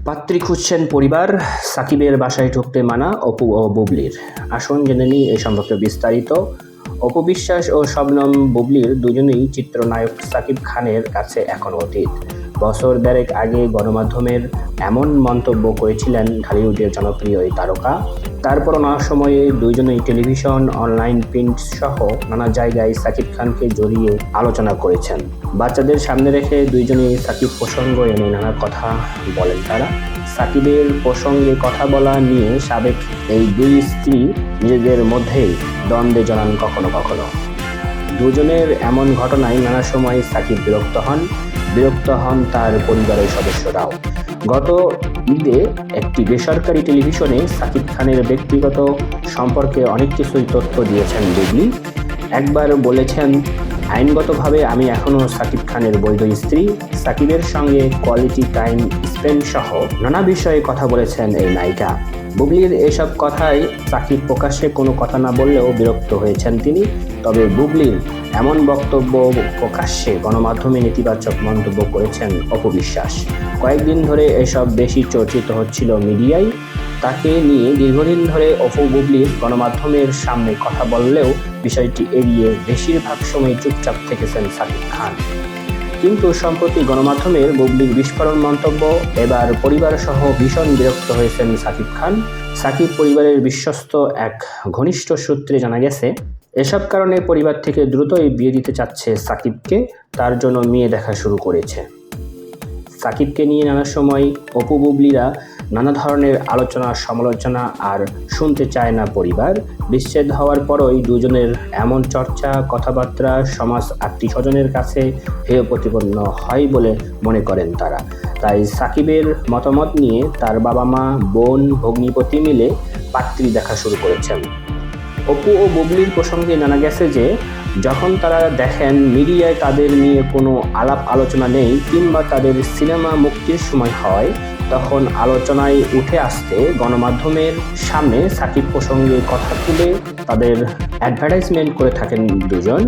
পাত্রী খুঁজছেন পরিবার, সাকিবের বাসায় ঢুকতে মানা অপু ও বুবলির। আসুন জেনে নিই এই সম্পর্কে বিস্তারিত। অপু বিশ্বাস ও শবনম বুবলির দুজনেই চিত্রনায়ক সাকিব খানের কাছে এখন অতীত। বছর দেড়েক আগে গণমাধ্যমের এমন মন্তব্য করেছিলেন ঢালিউডের জনপ্রিয় এই তারকা। তারপর নানা সময়ে দুইজনেই টেলিভিশন, অনলাইন, প্রিন্ট সহ নানা জায়গায় সাকিব খানকে জড়িয়ে আলোচনা করেছেন। বাচ্চাদের সামনে রেখে দুইজনেই সাকিব প্রসঙ্গ এনে নানা কথা বলেন তারা। সাকিবের প্রসঙ্গে কথা বলা নিয়ে সাবেক এই দুই স্ত্রী নিজেদের মধ্যেই দ্বন্দ্বে জড়ান কখনো কখনো। দুজনের এমন ঘটনায় নানা সময় সাকিব বিরক্ত হন তার পরিবারের সদস্যরাও। গত ঈদে একটি বেসরকারি টেলিভিশনে সাকিব খানের ব্যক্তিগত সম্পর্কে অনেক কিছুই তথ্য দিয়েছেন বুবলি। একবার বলেছেন, আইনগতভাবে আমি এখনও সাকিব খানের বৈধ স্ত্রী। সাকিবের সঙ্গে কোয়ালিটি টাইম স্পেন্ড সহ নানা বিষয়ে কথা বলেছেন এই নায়িকা। বুবলির এসব কথায় সাকিব প্রকাশ্যে কোনো কথা না বললেও বিরক্ত হয়েছেন তিনি। তবে বুবলির এমন বক্তব্য প্রকাশ্যে গণমাধ্যমে নেতিবাচক মন্তব্য করেছেন অপু বিশ্বাস। কয়েকদিন ধরে এসব বেশি চর্চিত হচ্ছিল মিডিয়ায়। তাকে নিয়ে দীর্ঘদিন ধরে অপু বুবলির গণমাধ্যমের সামনে কথা বললেও বিষয়টি এড়িয়ে বেশিরভাগ সময় চুপচাপ থেকেছেন সাকিব খান। কিন্তু সম্প্রতি গণমাধ্যমের বুবলির বিস্ফোরণ মন্তব্য এবার পরিবার সহ ভীষণ বিরক্ত হয়েছেন সাকিব খান। সাকিব পরিবারের বিশ্বস্ত এক ঘনিষ্ঠ সূত্রে জানা গেছে, এসব কারণে পরিবার থেকে দ্রুতই বিয়ে দিতে চাচ্ছে সাকিবকে। তার জন্য মেয়ে দেখা শুরু করেছে। সাকিবকে নিয়ে নানা সময় অপু বুবলিরা নানা ধরনের আলোচনা সমালোচনা আর শুনতে চায় না পরিবার। বিচ্ছেদ হওয়ার পরই দুজনের এমন চর্চা, কথাবার্তা সমাজ আত্মীয়স্বজনের কাছে হেয় প্রতিপন্ন হয় বলে মনে করেন তারা। তাই সাকিবের মতামত নিয়ে তার বাবা মা, বোন, ভগ্নিপতি মিলে পাত্রী দেখা শুরু করেছেন। অপু ও বুবলির প্রসঙ্গে জানা গেছে যে যখন তারা দেখেন মিডিয়ায় তাদের নিয়ে কোনো আলাপ আলোচনা নেই কিংবা তাদের সিনেমা মুক্তির সময় হয়, তখন আলোচনায় উঠে আসতে গণমাধ্যমের সামনে সাকিব প্রসঙ্গে কথা তুলে তাদের অ্যাডভার্টাইজমেন্ট করে থাকেন দুজন।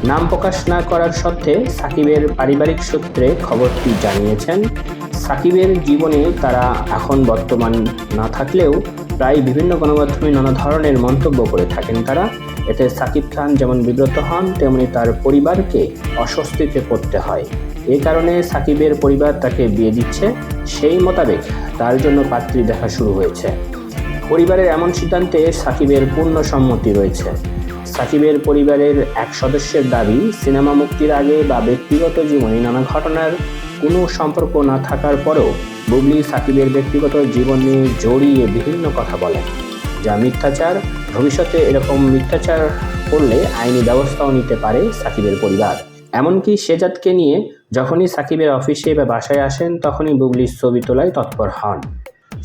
নাম প্রকাশ না করার সত্ত্বে সাকিবের পারিবারিক সূত্রে খবরটি জানিয়েছেন। সাকিবের জীবনে তারা এখন বর্তমান না থাকলেও প্রায় বিভিন্ন গণমাধ্যমে নানা ধরনের মন্তব্য করে থাকেন তারা। এতে সাকিব খান যেমন বিব্রত হন, তেমনি তার পরিবারকে অস্বস্তিতে পড়তে হয়। এ কারণে সাকিবের পরিবার তাকে বিয়ে দিচ্ছে। সেই মোতাবেক তার জন্য পাত্রী দেখা শুরু হয়েছে। পরিবারের এমন সিদ্ধান্তে সাকিবের পূর্ণ সম্মতি রয়েছে। সাকিবের পরিবারের এক সদস্যের দাবি, সিনেমা মুক্তির আগে বা ব্যক্তিগত জীবনে নানা ঘটনার কোনো সম্পর্ক না থাকার পরেও বুবলি সাকিবের ব্যক্তিগত জীবন নিয়ে জড়িয়ে বিভিন্ন কথা বলেন, যা মিথ্যাচার। ভবিষ্যতে এরকম মিথ্যাচার করলে আইনি ব্যবস্থাও নিতে পারে সাকিবের পরিবার। এমনকি শেজাদকে নিয়ে যখনই সাকিবের অফিসে বা বাসায় আসেন তখনই বুবলির ছবি তোলায় তৎপর হন।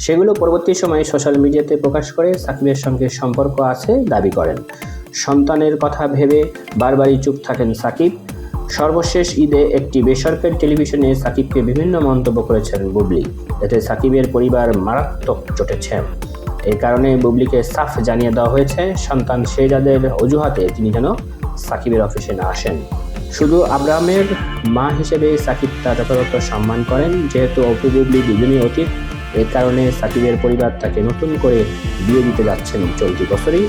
সেগুলো পরবর্তী সময়ে সোশ্যাল মিডিয়াতে প্রকাশ করে সাকিবের সঙ্গে সম্পর্ক আছে দাবি করেন। সন্তানের কথা ভেবে বারবারই চুপ থাকেন সাকিব। সর্বশেষ ঈদে একটি বেসরকারি টেলিভিশনে সাকিবকে বিভিন্ন মন্তব্য করেছেন বুবলি। এতে সাকিবের পরিবার মারাত্মক চটেছে। এই কারণে বুবলিকে সাফ জানিয়ে দেওয়া হয়েছে, সন্তান শেজাদের অজুহাতে তিনি যেন সাকিবের অফিসে না আসেন। শুধু আব্রাহামের মা হিসেবে সাকিব তার যথাযথ সম্মান করেন। যেহেতু অপু বুবলি দুজনই অতীত, এর কারণে সাকিবের পরিবার তাকে নতুন করে বিয়ে দিতে যাচ্ছেন চলতি বছরই।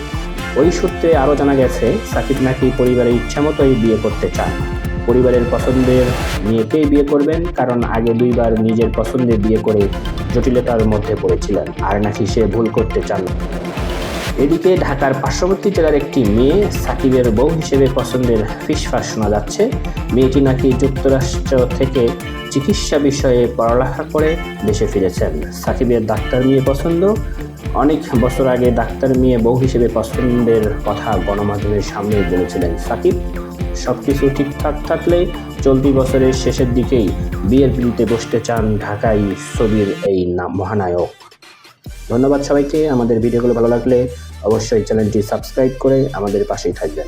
ওই সূত্রে আরও জানা গেছে, সাকিব নাকি পরিবারের ইচ্ছামতোই বিয়ে করতে চান। পরিবারের পছন্দের মেয়েকেই বিয়ে করবেন, কারণ আগে দুইবার নিজের পছন্দের বিয়ে করে জটিলতার মধ্যে পড়েছিলেন, আর নাকি সে ভুল করতে চান। এদিকে ঢাকার পার্শ্ববর্তী জেলার একটি মেয়ে সাকিবের বউ হিসেবে পছন্দের ফিসফাস শোনা যাচ্ছে। মেয়েটি নাকি যুক্তরাষ্ট্র থেকে চিকিৎসা বিষয়ে পড়ালেখা করে দেশে ফিরেছেন। সাকিবের ডাক্তার মেয়ে পছন্দ। অনেক বছর আগে ডাক্তার মেয়ে বউ হিসেবে পছন্দের কথা গণমাধ্যমের সামনে বলেছিলেন সাকিব। সবকিছু ঠিকঠাক থাকলে চলতি বছরের শেষের দিকেই বিয়ের পিঁড়িতে বসতে চান ঢাকাই ছবির এই মহানায়ক। ধন্যবাদ সবাইকে। আমাদের ভিডিওগুলো ভালো লাগলে অবশ্যই চ্যানেলটি সাবস্ক্রাইব করে আমাদের পাশেই থাকবেন।